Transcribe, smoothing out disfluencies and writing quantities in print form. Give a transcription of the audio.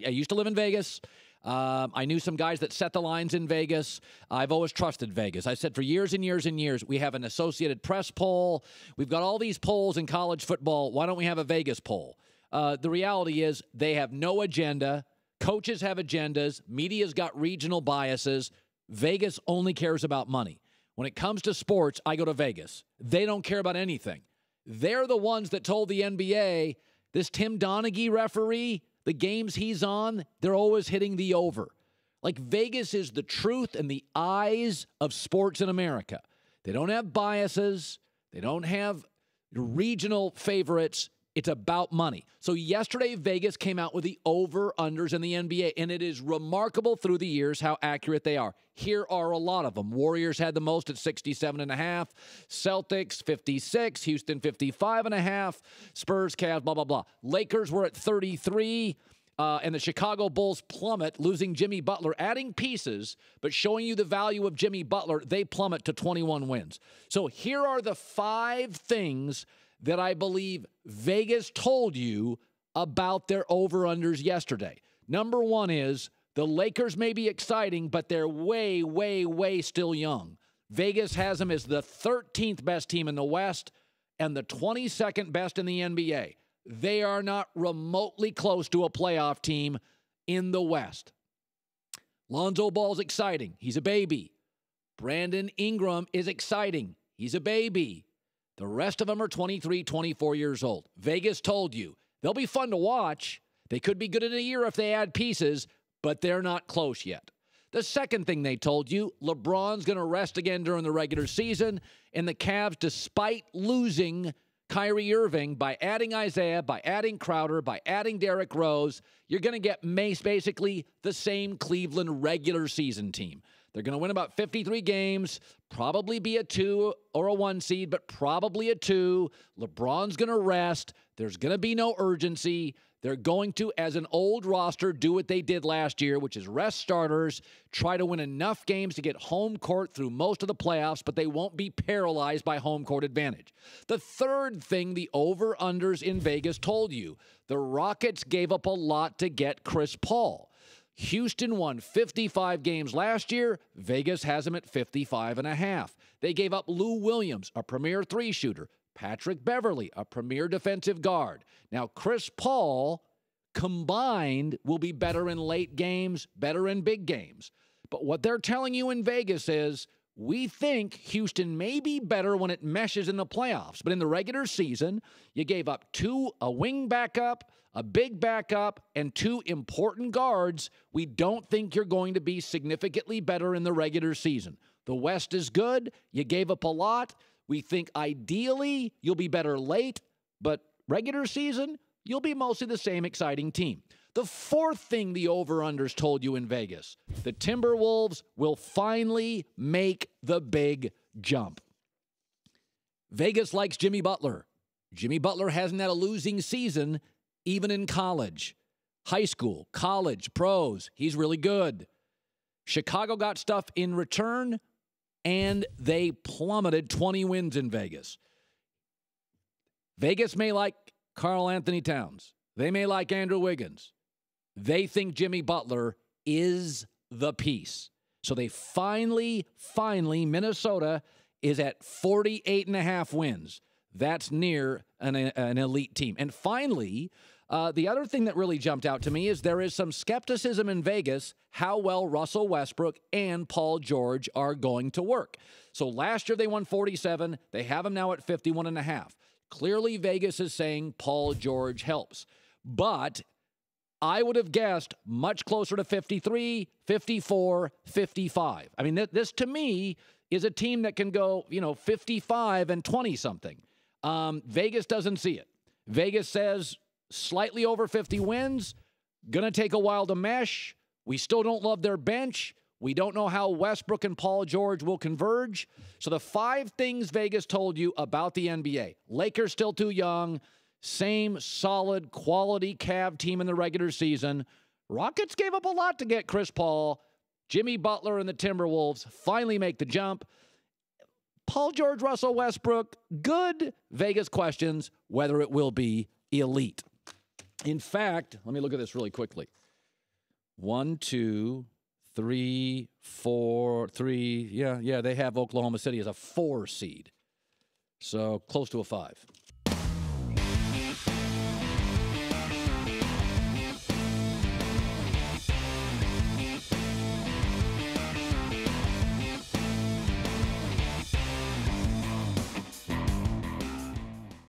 I used to live in Vegas. I knew some guys that set the lines in Vegas. I've always trusted Vegas. I said for years and years and years, we have an Associated Press poll. We've got all these polls in college football. Why don't we have a Vegas poll? The reality is they have no agenda. Coaches have agendas. Media's got regional biases. Vegas only cares about money. When it comes to sports, I go to Vegas. They don't care about anything. They're the ones that told the NBA, this Tim Donaghy referee, the games he's on, they're always hitting the over. Like, Vegas is the truth and the eyes of sports in America. They don't have biases. They don't have regional favorites. It's about money. So yesterday, Vegas came out with the over-unders in the NBA, and it is remarkable through the years how accurate they are. Here are a lot of them. Warriors had the most at 67.5. Celtics, 56. Houston, 55.5. Spurs, Cavs, blah, blah, blah. Lakers were at 33. And the Chicago Bulls plummet, losing Jimmy Butler, adding pieces, but showing you the value of Jimmy Butler, they plummet to 21 wins. So here are the 5 things that I believe Vegas told you about their over-unders yesterday. Number 1 is the Lakers may be exciting, but they're way, way, way still young. Vegas has them as the 13th best team in the West and the 22nd best in the NBA. They are not remotely close to a playoff team in the West. Lonzo Ball's exciting. He's a baby. Brandon Ingram is exciting. He's a baby. The rest of them are 23, 24 years old. Vegas told you they'll be fun to watch. They could be good in a year if they add pieces, but they're not close yet. The second thing they told you, LeBron's going to rest again during the regular season, and the Cavs, despite losing Kyrie Irving, by adding Isaiah, by adding Crowder, by adding Derrick Rose, you're going to get basically the same Cleveland regular season team. They're going to win about 53 games, probably be a 2 or a 1 seed, but probably a 2. LeBron's going to rest. There's going to be no urgency. They're going to, as an old roster, do what they did last year, which is rest starters, try to win enough games to get home court through most of the playoffs, but they won't be paralyzed by home court advantage. The third thing the over-unders in Vegas told you, the Rockets gave up a lot to get Chris Paul. Houston won 55 games last year. Vegas has them at 55.5. They gave up Lou Williams, a premier 3-shooter. Patrick Beverley, a premier defensive guard. Now, Chris Paul combined will be better in late games, better in big games. But what they're telling you in Vegas is, we think Houston may be better when it meshes in the playoffs. But in the regular season, you gave up a wing backup, a big backup, and 2 important guards. We don't think you're going to be significantly better in the regular season. The West is good. You gave up a lot. We think ideally you'll be better late, but regular season, you'll be mostly the same exciting team. The fourth thing the over-unders told you in Vegas, the Timberwolves will finally make the big jump. Vegas likes Jimmy Butler. Jimmy Butler hasn't had a losing season even in college. High school, college, pros, he's really good. Chicago got stuff in return, and they plummeted 20 wins in Vegas. Vegas may like Karl Anthony Towns. They may like Andrew Wiggins. They think Jimmy Butler is the piece. So they finally, Minnesota is at 48.5 wins. That's near an elite team. And finally, the other thing that really jumped out to me is there is some skepticism in Vegas how well Russell Westbrook and Paul George are going to work. So last year they won 47. They have them now at 51.5. Clearly Vegas is saying Paul George helps. But I would have guessed much closer to 53, 54, 55. I mean, this to me is a team that can go, 55 and 20-something. Vegas doesn't see it. Vegas says slightly over 50 wins, going to take a while to mesh. We still don't love their bench. We don't know how Westbrook and Paul George will converge. So the 5 things Vegas told you about the NBA. Lakers still too young. Same solid quality Cav team in the regular season. Rockets gave up a lot to get Chris Paul. Jimmy Butler and the Timberwolves finally make the jump. Paul George, Russell Westbrook, good. Vegas questions whether it will be elite. In fact, let me look at this really quickly. 1, 2, 3, 4, 3. Yeah, they have Oklahoma City as a 4 seed. So close to a 5.